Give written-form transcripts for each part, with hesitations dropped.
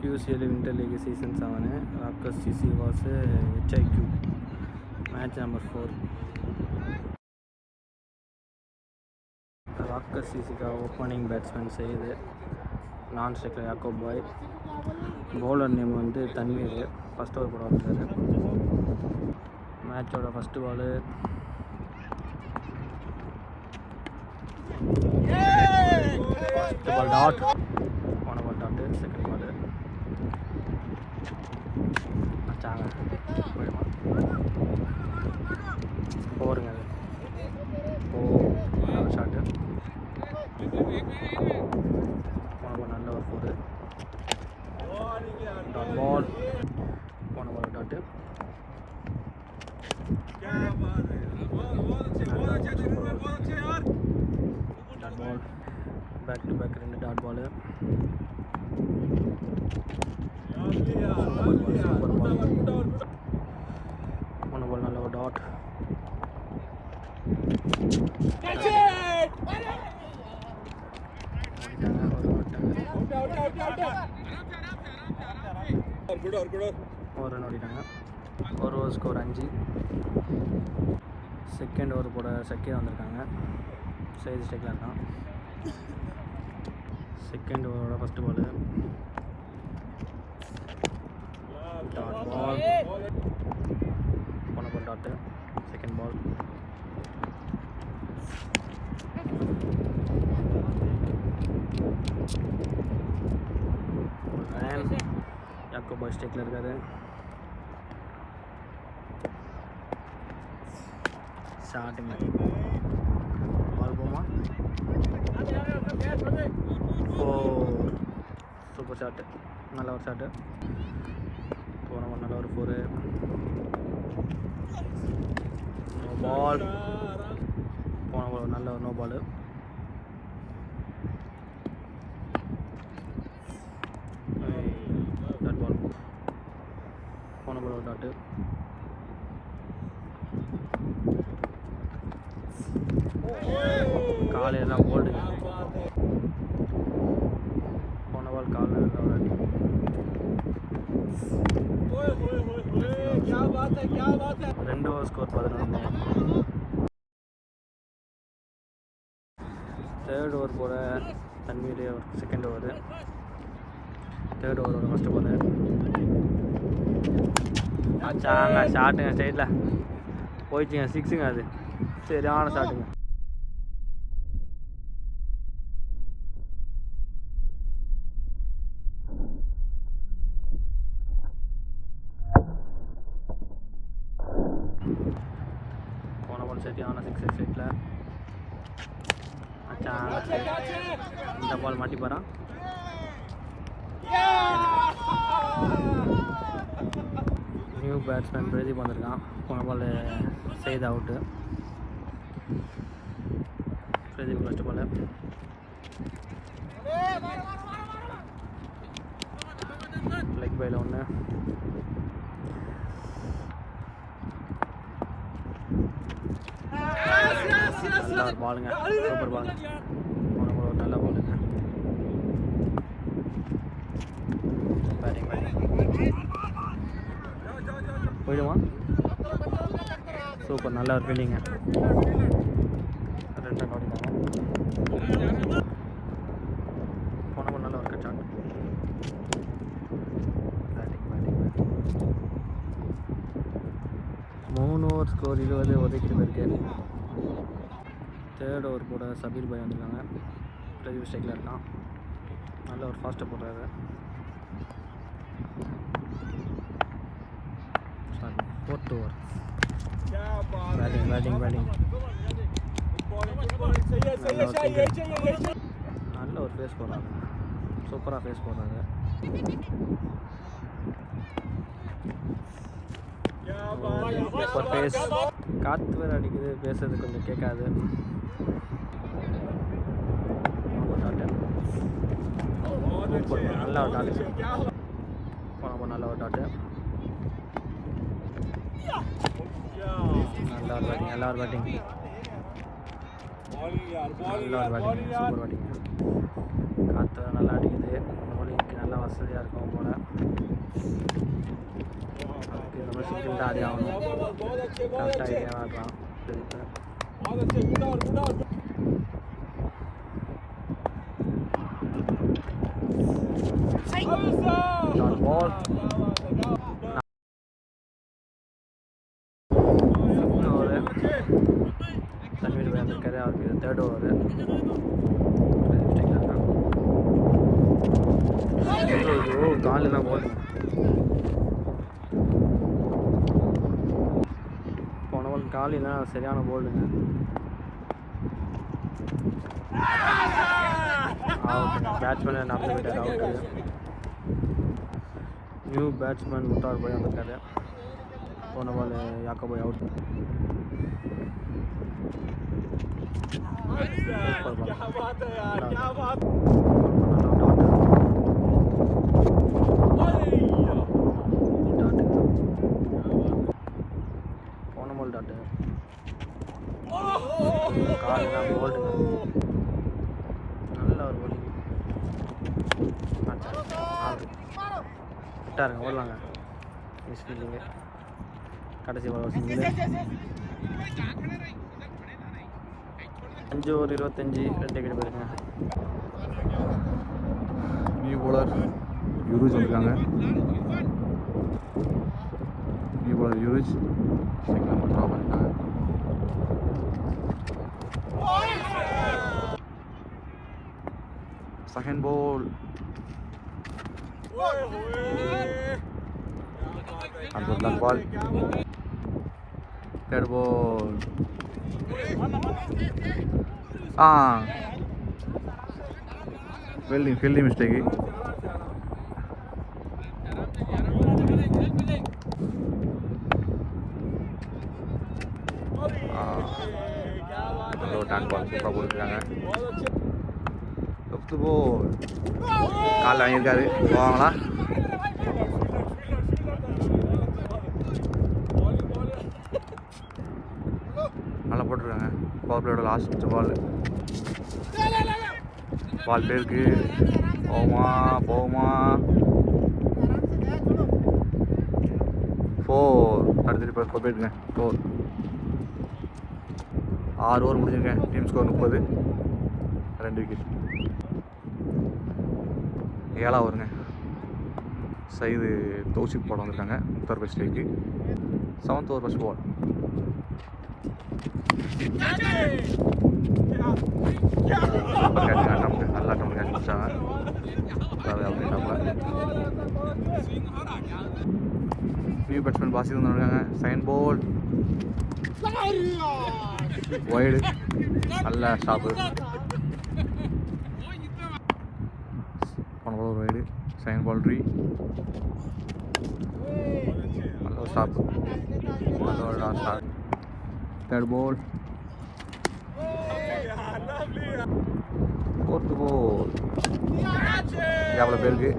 QCL Winter League Season 7. Rakkers CC was HIQ. Match number 4. Rakkers CC का opening batsman Sayed, non-striker Yaqub Boy. Bowler name வந்து Tanveer. First over போட வந்தாரு. மேட்சோட first ball dot, போன ball dot. Second பால் வச்சாங்க, போயிடுமா போருங்க. அது நல்ல ஷாட்டு. போன பால் நல்ல ஒரு ஃபோரு. டாட் பால், போன ball dot. Dot ball, back to back 2 dot ball. Super ball. போன பால் நல்ல ஒரு டாட். ஒரு ரன் ஓடிட்டாங்க. ஒரு ஓவர் ஸ்கோர் 5. செகண்ட் ஓவர் போட சக்கீர் வந்திருக்காங்க. சைஸ் ஸ்டேக்கில் இருக்கான். செகண்ட் ஓவரோட ஃபஸ்ட் பால் டாட் பால், போன ball dot. Second ball run. யாக்கோப் பாய் ஸ்டேக்கில் இருக்காரு. ஷாட்டுங்க, பால் போமா. சூப்பர் ஷாட்டு, நல்ல ஒரு ஷாட்டு. போன நல்ல ஒரு ஃபோரு. நோ பால், போன பால் நல்ல ஒரு நோ பால். டாட் பால், போன பால் ஒரு டாட்டு. காலையெல்லாம் போல்டுங்க. போன பால் காலில் ஒரு அடி. 2 ஓவர் ஸ்கோர் 11. தேர்ட் ஓவர் போட தன்வீர் செகண்ட் ஓவர். தேர்ட் ஓவரோட ஃபஸ்ட்டு பால் ஆச்சாங்க. ஷாட்டுங்க, ஸ்ட்ரைட்டில் போயிடுச்சுங்க. 6ங்க. அது சரியான ஷாட்டுங்க. போன பால் சரியான 6 ஸ்ட்ரைட்டில் ஆச்சாங்க. இந்த பால் மாட்டி போகிறான். நியூ பேட்ஸ்மேன் பிரதீப் வந்திருக்கான். போன பால் செய்து out. Pradeep first ball leg பையில் 1. நல்ல ஒரு பாலுங்க, சூப்பர் பால். போன பால் ஒரு நல்ல பாலுங்க. பேட்டிங் போயிடுமா. சூப்பர், நல்ல ஒரு ஃபீல்டிங்க. 2 ரன் ஓடிட்டாங்க. போன பால் நல்ல ஒரு cut shot. Batting 3 over score 20. ஒதுக்கிட்டு இருக்கு. தேர்ட் ஓவர் போட சபீர் பாய் வந்திருக்காங்க. பிரதீப் ஸ்டேக்கில் இருக்கான். நல்ல ஒரு ஃபாஸ்ட்டாக போடுறாரு. Fourth over batting. நல்ல ஒரு ஃபேஸ் போடுறாங்க. சூப்பராக ஃபேஸ் போடுறாங்க. Super pace. காற்று வேறு அடிக்குது, பேசுறது கொஞ்சம் கேட்காது. நல்ல ஒரு டாட்டு. போன நல்ல ஒரு டாட்டு. நல்ல ஒரு பேட்டிங். நல்ல ஒரு பேட்டிங். நல்ல ஒரு பேட்டிங். Super batting. காற்று நல்லா அடிக்குது. பவுலிங்க்கு நல்லா எல்லாம் வசதியாக இருக்கும் போல். அதுக்கு இந்த மாதிரி சிங்கிள் ஆடி ஆகணும். கரெக்டாக ஐடியா ஆடுறான் திருப்பி. பால் தன்வீர் வந்திருக்காரு. அவருக்கு இது 3rd ஓவர். காலெல்லாம் போல் போனவன் காலெல்லாம் சரியான போல்டுங்க. பேட்ஸ்மேனை நடந்து விட்டார் அவுட்டு. நியூ பேட்ஸ்மேன் முட்டார் போய் வந்திருக்காரு. போன பால் யாக்கோபாய் அவுட். போன பால் டாட்டு. காலெல்லாம் போல்டுங்க. நல்ல ஒரு போலிங். விட்டாருங்க, ஓடலாங்க. Miss fielding. கடைசி பால் சிங்கிள். 5 over 25 2 விக்கெட் போயிருங்க. நியூ பவுலர் யூருஜ் வந்திருக்காங்க. New bowler Uruj second number ட்ரா பண்ணிட்டாங்க. செகண்ட் பால் அந்த பால். தேர்ட் பால் ஃபீல்டிங் மிஸ்டேக்கு. டான் பால் சூப்பராக போட்டுருக்காங்க. 5th பால் காலில் வாங்கியிருக்காரு. போவாங்களா? நல்லா போட்டுருக்காங்க. பவர் பிளேயோட லாஸ்ட் பால் பேருக்கு போகுமா 4 அடுத்து இப்போ 4 போயிருக்குங்க. 4 6 ஓவர் முடிஞ்சிருக்கேன். Team score 30. 2 விக்கெட். 7 ஓவருங்க. சைது தௌசிக் போட வந்திருக்காங்க. முத்தார் பை strike. 7th over first ball. நல்லா அட்டம் கேட்ச் முடிச்சாங்க. நியூ பேட்ஸ்மேன் பாசி வந்துருக்காங்க. Second ball wide. நல்ல ஸ்டாப்பு. போன பால் ஒரு வைடு. Second ball 3. நல்ல ஸ்டாப்பு. நல்ல ஸ்டார்ட். தேர்ட் பால். 4th பால். எவ்வளோ பேருக்கு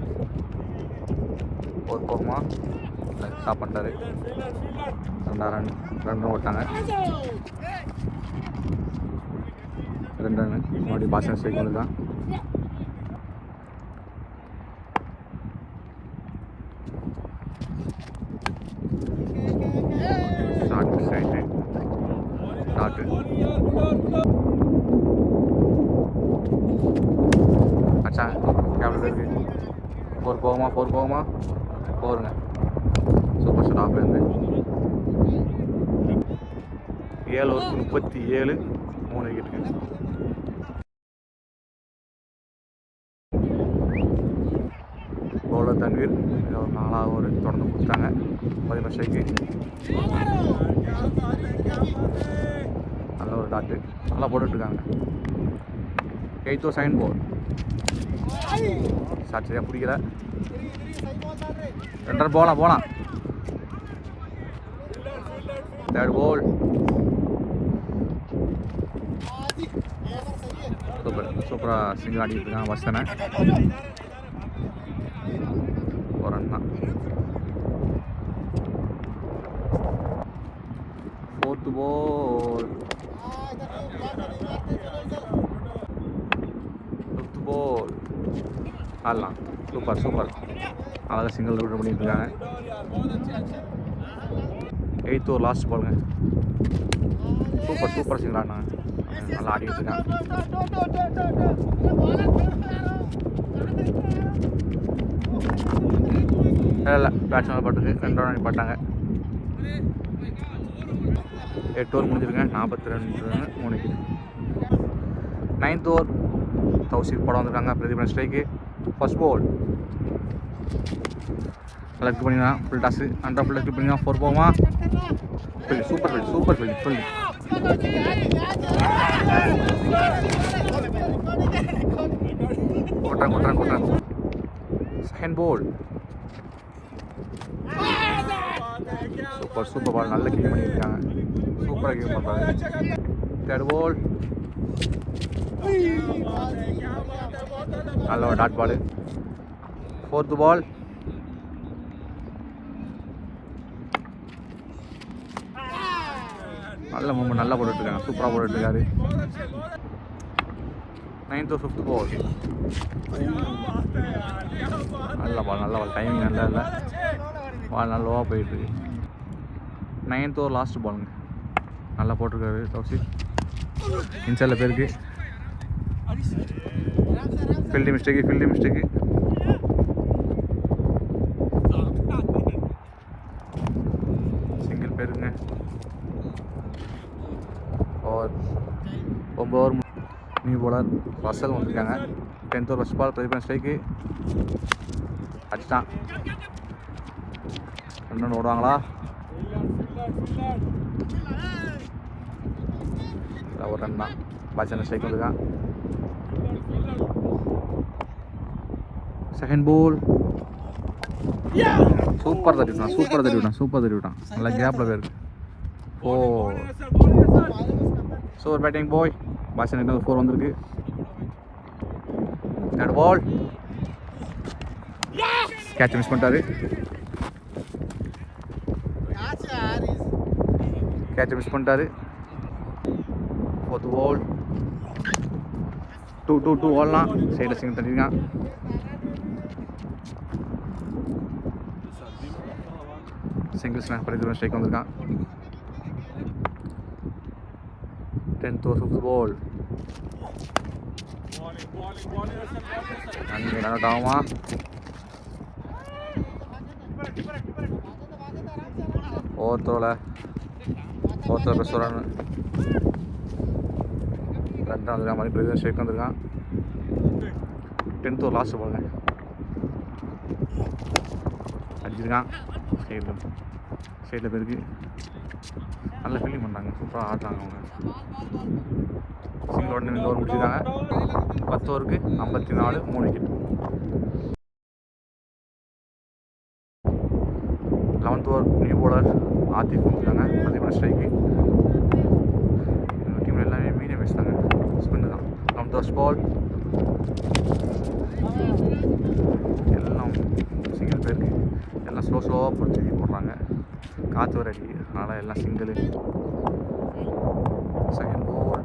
ஒரு போகுமா? ஸ்டாப் பண்ணிட்டாரு. 2 ரன் ஓட்டாங்க. 2 ரன். மறுபடியும் பாசன் ஸ்ட்ரைக் வந்துதான். அச்சா எவ்வளோ பேருக்கு 4 போகுமா? 4ங்க. சூப்பர் ஷாட் ஆஃப்லேருந்து 7 over 37 3 விக்கெட்டுங்க. பவுலர் தன்வீர் 4வது ஓவர் தொடர்ந்து கொடுத்தாங்க. 11 ஸ்ட்ரைக்கு. நல்ல ஒரு டாட்டு. நல்லா போட்டுட்ருக்காங்க. 8th over second ball. Shot சரியாக பிடிக்கல. 2 ரன் போகலாம். Third ball. சூப்பராக சிங்கிள் ஆடிட்டு இருக்காங்க வசனை. ஒரு ரன் தான். 4th பால். 5th ball. ஆடலாம். Super super. அழகாக சிங்கிள் ரவுட் பண்ணிட்டு இருக்காங்க. 8th ஓவர் லாஸ்ட் பாலுங்க. சூப்பர் சூப்பர் சிங்கிள் ஆடினாங்க. நல்லா ஆடிட்டு இருக்காங்க. இல்லை பேட்ஸ்மேன் பட்டுக்கு 2 ரன் பட்டாங்க. 8 ஓவர் முடிஞ்சிருங்க. 42 run 3 wicket. 9th over Tausik படம் வந்திருக்காங்க. பிரதீபன் ஸ்ட்ரைக்கு. ஃபர்ஸ்ட் பால் நல்லா கிளிக் பண்ணிக்கலாம். ஃபுல் டாஸ் அண்டர் ஃபுல்லாக கிளிக் பண்ணிக்கலாம். 4 போகுமா? Field super field super field full கொட்டுறாங்க. செகண்ட் பால் சூப்பர் பால் நல்ல கிளிக் பண்ணியிருக்காங்க. சூப்பராக கிளிக் பண்ணுறாங்க. தேர்ட் பால் நல்ல ஒரு டாட் பால். 4th பால் நல்ல மூமெண்ட் நல்லா போட்டுட்ருக்காங்க. சூப்பராக போட்டுட்ருக்காரு. 9th or 5th பால் நல்ல பால் டைமிங் நல்லா இல்லை. பால் நல்லவா போயிட்டுருக்கு. 9th ஓவர் லாஸ்ட் பாலுங்க. நல்லா போட்டிருக்காரு தௌசிக். இன்சைடில் பேருக்கு ஃபீல்டிங் மிஸ்டேக்கு. சிங்கிள் பேருங்க. Over 9 over new bowler Russell வந்திருக்காங்க. 10th over first ball Pradeepan strike. அடிச்சிட்டான். 2 ரன் ஓடுவாங்களா? ஒரு ரன் தான். பாய்ச்சல் ஸ்ட்ரைக் வந்திருக்கான். செகண்ட் பால் சூப்பர் தட்டி விட்டான். நல்லா கேப்பில் போயிருக்கு. 4 சூப்பர் பேட்டிங் பாய். பாய்ச்சல் 4 வந்திருக்கு. தேர்ட் பால் கேட்ச் மிஸ் பண்ணிட்டாரு. ஃபோர்த் பால் 2 ஓடலாம். சைடில் சிங்கிள் தட்டிருக்கான். சிங்கிள் ஸ்னாக் பண்ணி ஸ்ட்ரைக் வந்திருக்கான். 10th or 5th பால் அங்கே ரன் ஆகுமா? ஓவர்த்தோவில் ப்ளஸ் ரன் 2 வந்துருக்கான். மாதிரி பிரதீபன் ஸ்ட்ரைக் வந்திருக்கான். 10th ஓவர் லாஸ்ட் பாலுங்க. அடிச்சிருக்கான். சைடில் பேருக்கு நல்ல ஃபீல்டிங் பண்ணுறாங்க. சூப்பராக ஆடுறாங்க அவங்க. சிங்கிள் உடனே 2 ஓவர் முடிச்சிருக்காங்க. 10 ஓவருக்கு 54 3 wicket. 11th over new bowler Adhip வந்துருக்காங்க. பிரதீபன் ஸ்ட்ரைக்கு. எங்கள் டீமில் எல்லாமே மீடியம் பேசுகிறாங்க. ஸ்பின்னு தான். 11th ஓவர் பால் எல்லாம் சிங்கிள் பேருக்கு. எல்லாம் ஸ்லோவாக பிடிச்சி போடுறாங்க. காற்று வர அடி. அதனால் எல்லாம் சிங்கிள். செகண்ட் பால்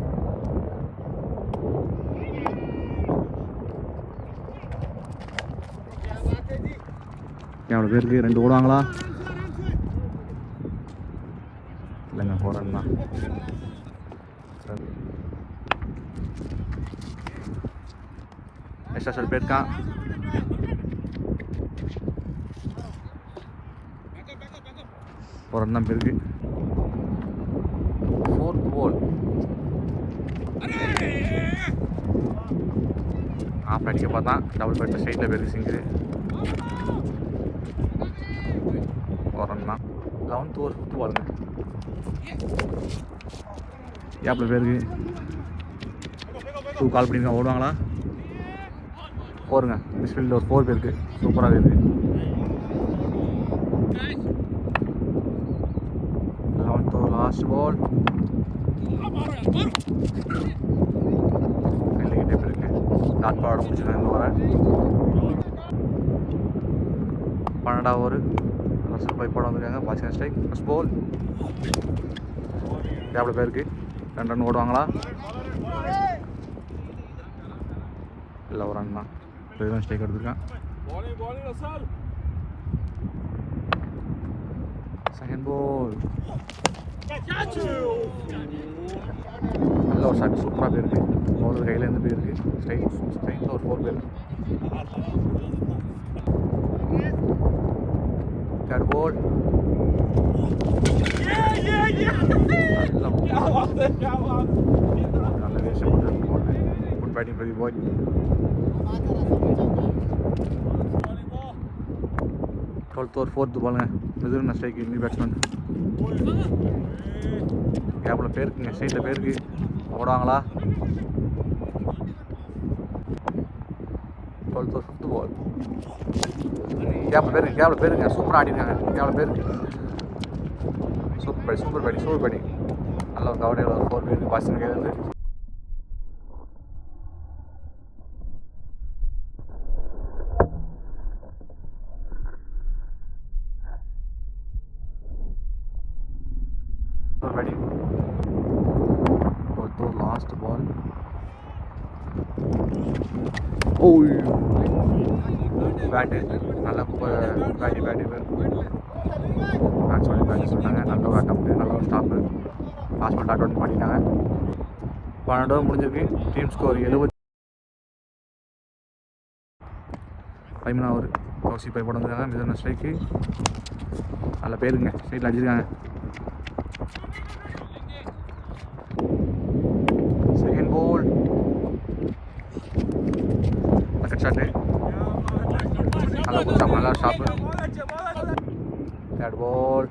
எவ்வளோ பேருக்கு 2 ஓடுவாங்களா? இல்லைங்க 4 ரன் தான். எக்ஸ்ட்ரா ஷாட் போயிருக்கான். ஒரு ரன் தான் பேருக்கு. 4th பால் ஆஃப் அடிக்க பார்த்தான். டபுள் பேட்டில் ஸ்ட்ரைட்டில் பேருக்கு சிங்கிள். ஒரு ரன் தான். 11th ஓவர் 5th பாலுங்க. கேப்பில் பேருக்கு 2 கால் பண்ணியிருக்கான். ஓடுவாங்களா? 4ங்க. மிஸ்ஃபீல்டில் ஒரு 4 பேருக்கு. சூப்பராக இருக்குது. 11th ஓவர் லாஸ்ட் பால் கிட்டே போயிருக்கு. டாட் பாட முடிச்சுருக்கேன். இந்த ஓவரை 12வது ஓவர் ரசல் பை போட வந்திருக்காங்க. பாய்ச்சல் ஸ்ட்ரைக். ஃபர்ஸ்ட் பால் கேப்பில் பேருக்கு 2 ரன் ஓடுவாங்களா? இல்லை ஒரு ரன் தான். பிரதீபன் ஸ்ட்ரைக் எடுத்துருக்கான். செகண்ட் பால் நல்ல ஒரு ஷாட் சூப்பராக போயிருக்கு. பவுலர் கையிலேருந்து போயிருக்கு. ஸ்ட்ரைட்டில் ஒரு 4 போயிருக்கு. தேர்ட் பால் நல்ல வேஷம் குட் பேட்டிங் பிரதி பாய். டுவெல்த் ஓவர் 4th பாலுங்க. மிதுன ஸ்ட்ரைக்கு நியூ பேட்ஸ்மேன். கேப்பில் பேருக்குங்க, ஸ்ட்ரைட்டில் பேருக்கு ஓடுவாங்களா? 12th ஓவர் 5th பால். கேப்பில் பேருங்க சூப்பராக ஆடிருக்காங்க. கேப்பில் பேருக்கு சூப்பர் பேட்டிங் நல்ல ஒரு கவரையில் ஒரு 4 பேருக்கு பாசிங் கையிலேருந்து. Batting 12th over last ball. Bat நல்லா பேட்டு பேட் சொல்லி பேட் சொன்னாங்க. நல்ல ஒரு அட்டம், நல்ல ஒரு stop. Last ball dot out பண்ணிட்டாங்க. 12 ஓவர் முடிஞ்சிருக்கு. Team score 70. 13 ஓவர் கௌசி பை போட வந்துருக்காங்க. மிதுன ஸ்ட்ரைக்கு நல்ல பேருங்க, ஸ்ட்ரைட்டில் அடிச்சிருக்காங்க. செகண்ட் பால் கட் ஷாட்டு நல்லா stop. Third ball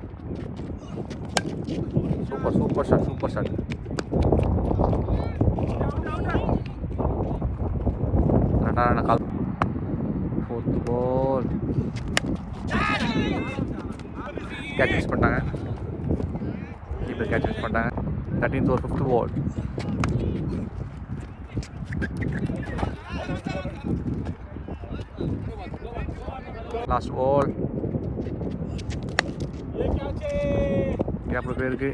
super shot. ரெண்டாவது கால். 4th பால் கேட்ச் மிஸ் பண்ணிட்டாங்க. கீப்பர் கேட்ச் மிஸ் பண்ணிட்டாங்க. 13th ஓவர் 5th பால். லாஸ்ட் பால் கேப்பில் பேருக்கு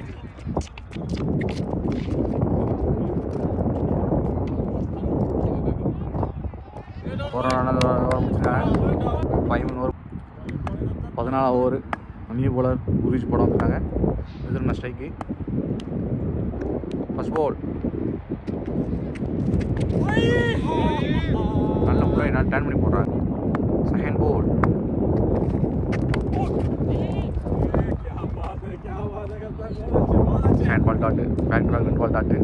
முடிச்சிருக்காங்க. 13 ஓவர் 14 ஓவர் நியூ பவுலர் குரூஜ் போட வந்துட்டாங்க. மிதுன ஸ்ட்ரைக்கு ஃபர்ஸ்ட் பால் நல்ல முறை நல்லா டர்ன் பண்ணி போடுறாங்க. Second ball hand ball dot, back ball dot.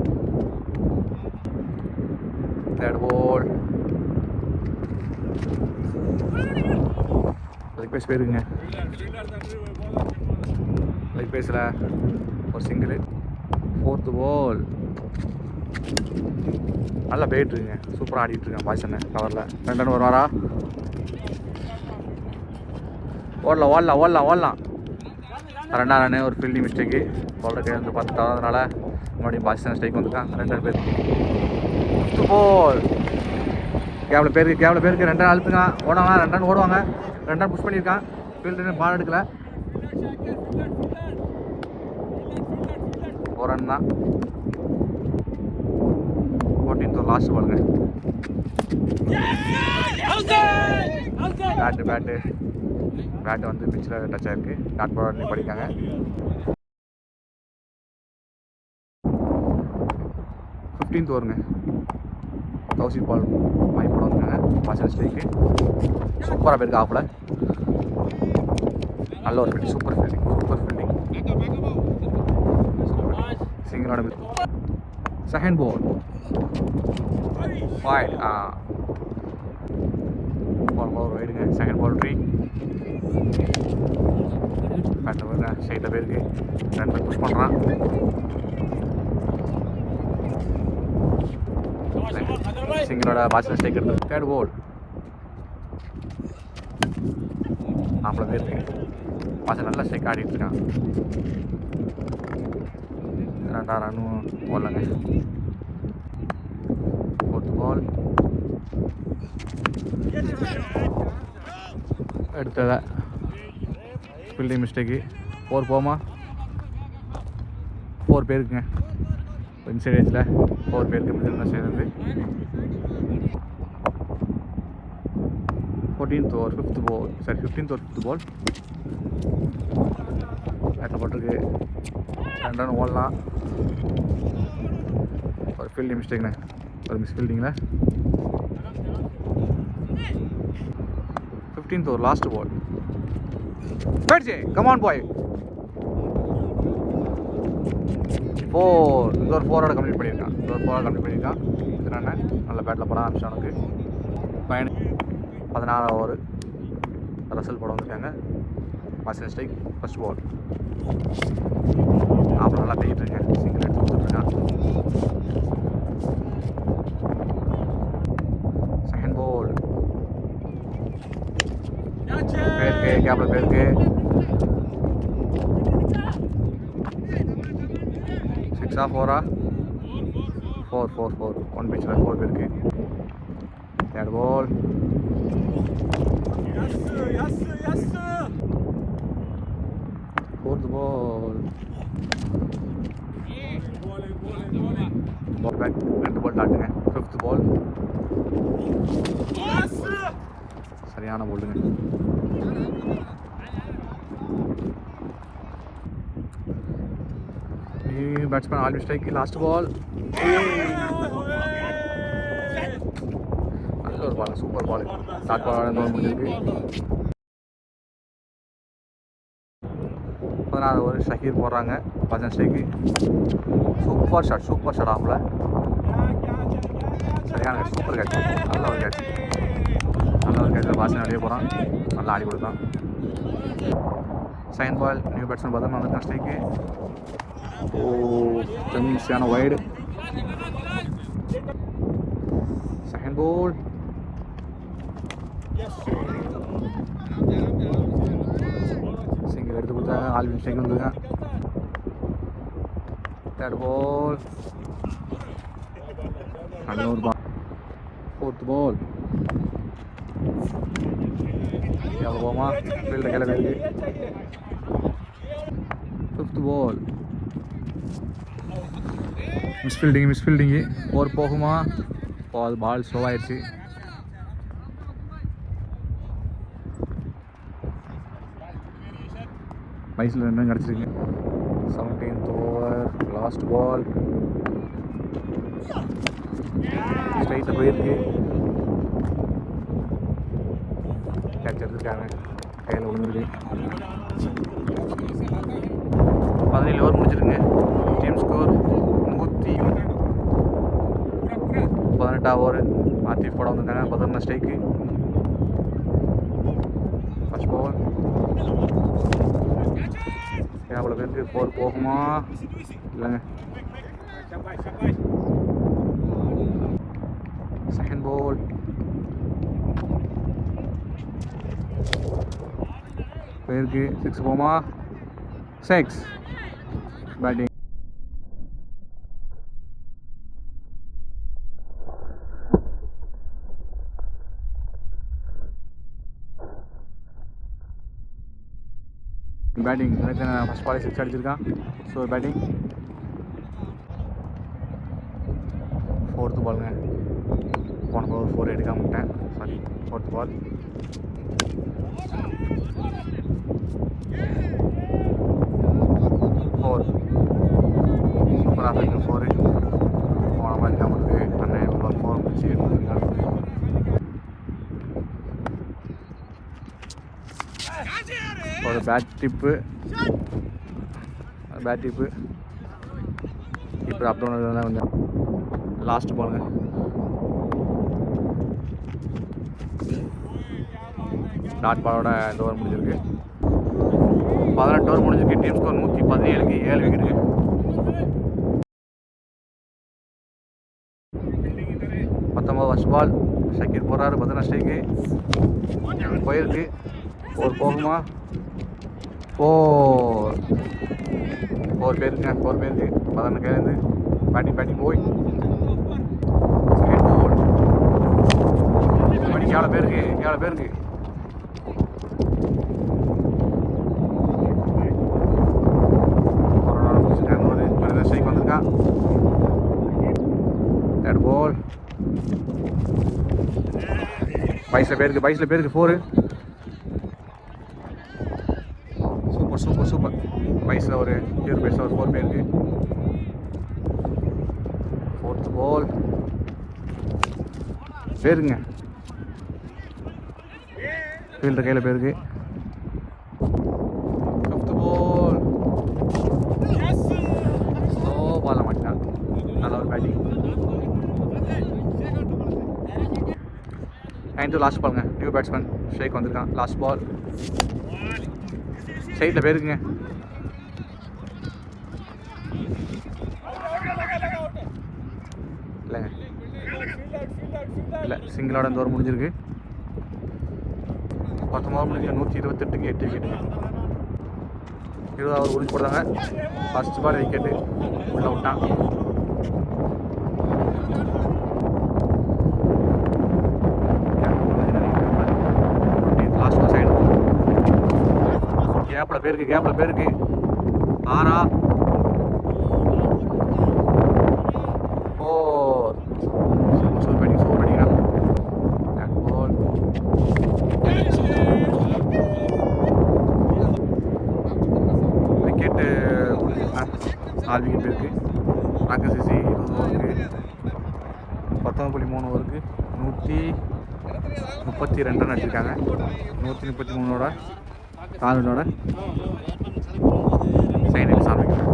Third ball leg byes போயிருக்குங்க. லெக் பேஸில் ஒரு சிங்கிள். 4th பால் நல்லா போயிட்டுருக்குங்க. சூப்பராக ஆடிட்டுருக்கேன் பாய்சனை கவரில். 2 ரன் வருவாரா? ஓடலாம். 2 ரன் ஒரு ஃபீல்டிங் மிஸ்டேக்கு. பவுலர் கை வந்து பார்த்துட்டு வரதுனால மறுபடியும் பாய்சன் ஸ்ட்ரைக் வந்துருக்கான். 2 ரன் பேர். 5th பால் கேப்பில் பேருக்கு 2 ரன் அழுத்துங்க. ஓடுவாங்க 2 ரன் ஓடுவாங்க. 2 ரன் புஷ் பண்ணியிருக்கான். ஃபீல்டு பால் எடுக்கல. 4 ரன் தான். 14th ஓவர் லாஸ்ட் பாலுங்க. பேட்டு வந்து பிச்சில் டச் ஆகிருக்கு. டாட் பால் பண்ணி படிக்காங்க. 15th ஓவருங்க. கௌசி பால் வாங்கி போட வந்துருக்காங்க. பாசல் ஸ்ட்ரைக்கு சூப்பராக போயிருக்கு. ஆஃபில் நல்ல ஒரு ஃபீல்டிங், சூப்பர் ஃபீல்டிங். சிங்கிளோட செகண்ட் பால் வைட். பால் வைடுங்க. Second ball 3. பேட்டில் வருங்க. ஸ்ட்ரைட்டில் போயிருக்கு. 2 பேர் புஷ் பண்ணுறான். சிங்கிளோட பாசல் ஸ்ட்ரைக் எடுத்து. தேர்ட் பால் ஆஃபில் போயிருக்கு. பாசல் நல்லா ஸ்ட்ரைக் ஆடிட்டு இருக்கான். 2 ரன்னும் போடலங்க. 4th பால் எடுத்ததை ஃபீல்டிங் மிஸ்டேக்கு. 4 போமா? 4 பேருக்குங்க. இன்சைட் ஏஜில் 4 பேருக்கு மிதில் சேர்ந்து 14th ஓவர் 5th ball, சரி 15th over 5th ball. Battle போட்டிருக்கு 2 ரன் ஓடலாம். ஒரு ஃபீல்டிங் மிஸ்டேக்ண்ணே, ஒரு மிஸ் ஃபீல்டிங்கில். 15th over last ball. பேட்ஜே கமான் பாய். 4. இந்த ஒரு 4ஓட கம்ப்ளீட் பண்ணியிருக்கான். இது நான் நல்ல பேட்டில் போட ஆரம்பிச்சு. அவனுக்கு 14 ஓவர் ரசல் போட வந்துருக்காங்க. பாசிங் ஸ்ட்ரைக் ஃபர்ஸ்ட் பால். அப்புறம் நல்லா போயிட்டு இருக்கேன். சிங்கிள் எடுத்து கொடுத்துட்ருக்கான். செகண்ட் பால் பேருக்கு கேப்பில் பேருக்கு 6 4 4 1 பிச்சில் 4 பேருக்கு. Third ball fourth ball back 2 ball டாட்டுங்க. 5th பால் சரியான போல்டுங்க. Batsman all mistake. Last ball நல்ல ஒரு பால், சூப்பர் பால். டாட் பால் முடிஞ்சிருக்கு. 14 ஓவர் ஷஹீர் போடுறாங்க. 15 ஸ்ட்ரைக்கு. சூப்பர் ஷாட் ஆஃபில். சரியான சூப்பர் கேட்ச், நல்ல ஒரு கேட்ச். பாசிங் வெளியே போகிறான், நல்லா ஆடி கொடுத்தான். செகண்ட் பால் நியூ பேட்ஸ்மேன் பார்த்தா வந்துருக்கான் ஸ்ட்ரைக்கு. மிஸ்ஸான வைடு. செகண்ட் பால் சிங்கிள் எடுத்து கொடுத்தாங்க. ஆல் மிஸ்டேக் வந்துருக்கான். தேர்ட் பால் நல்ல ஒரு பால். ஃபோர்த் பால் எவ்வளோ போமா ஃபீல்டில் கிளம்பி இருக்கு. 5th பால் மிஸ் ஃபீல்டிங்கு. ஓவர் போகுமா? அது பால் ஸ்லோ ஆயிடுச்சு. வயசில் 2 கிடச்சிருக்கு. 17th ஓவர் லாஸ்ட் பால். ஸ்ட்ரைட்டாக போயிருக்கு. கேட்ச் எடுத்துருக்காங்க, கையில் விழுந்துருக்கு. 17 ஓவர் முடிஞ்சிருங்க. Team score 118 over. மாற்றி போட வந்திருக்காங்க. 11 ஸ்ட்ரைக்கு. ஃபர்ஸ்ட் பால் எவ்வளோ பேருக்கு 4 போகுமா? இல்லைங்க. செகண்ட் பால் பேருக்கு 6 போகுமா? 6 பேட்டிங். பேட்டிங் ஃபர்ஸ்ட் பால் 6 அடிச்சிருக்கான். So batting. 4th பாலுங்க. போன பால் 4 எடுக்காம விட்டேன். Sorry 4th ball. சூப்பராக இருக்கு 4. போன மாதிரி நம்மளுக்கு அண்ணன் 4 முடிச்சு எடுத்துருக்காங்க. ஒரு பேட் டிப்பு இப்போ அப் டவுன் தான் கொஞ்சம். லாஸ்ட் பாலுங்க. டாட் பாலோட இந்த ஓவர் முடிஞ்சிருக்கு. 18 ஓவர் முடிஞ்சிருக்கு. டீம் ஸ்கோர் 117க்கு 7 விக்கெட்டுக்கு. ஃபர்ஸ்ட் பால் ஷக்கீர் போடுறாரு. 15 ஸ்ட்ரைக்கு போயிருக்கு. 4 போகுமா? 4 பேருக்கு 11 கையிலேருந்து பேட்டிங் போய் செகண்ட் பால். மணிக்கு எவ்வளோ பேருக்கு 15 ஸ்ட்ரைக் வந்திருக்கான். தேர்ட் பால் வயசில் பேருக்கு 4. சூப்பர் வயசில் ஒரு 4 பேருக்கு. 4th பால் பேருங்க ஃபீல்டர் கையில் பேருக்கு. 5th பால் ஸ்லோ பாலில் மாட்டினான். நல்ல ஒரு பேட்டிங். 9th லாஸ்ட் பாலுங்க. நியூ பேட்ஸ்மேன் ஷேக் வந்திருக்கான். லாஸ்ட் பால் சைடில் பேருக்குங்க. இல்லைங்க இல்லை சிங்கிளோட இந்த ஓவர் முடிஞ்சிருக்கு. 19 முடிஞ்சு 128க்கு 8 விக்கெட்டுங்க. 20 ஓவர் முடிஞ்சு போடுறாங்க. ஃபர்ஸ்ட் பால் விக்கெட்டு உள்ள விட்டான். லாஸ்ட் சைடு கேப்பில் பேருக்கு 6 4 பண்ணிக்கலாம். விக்கெட்டு 4 விக்கெட் இருக்குது. ராக்கசிசி 20 ஓவருக்கு 19.3 ஓவருக்கு 132 ரன் அடிச்சிருக்காங்க. 133 4 சைனில் சாமிக்கிறாங்க.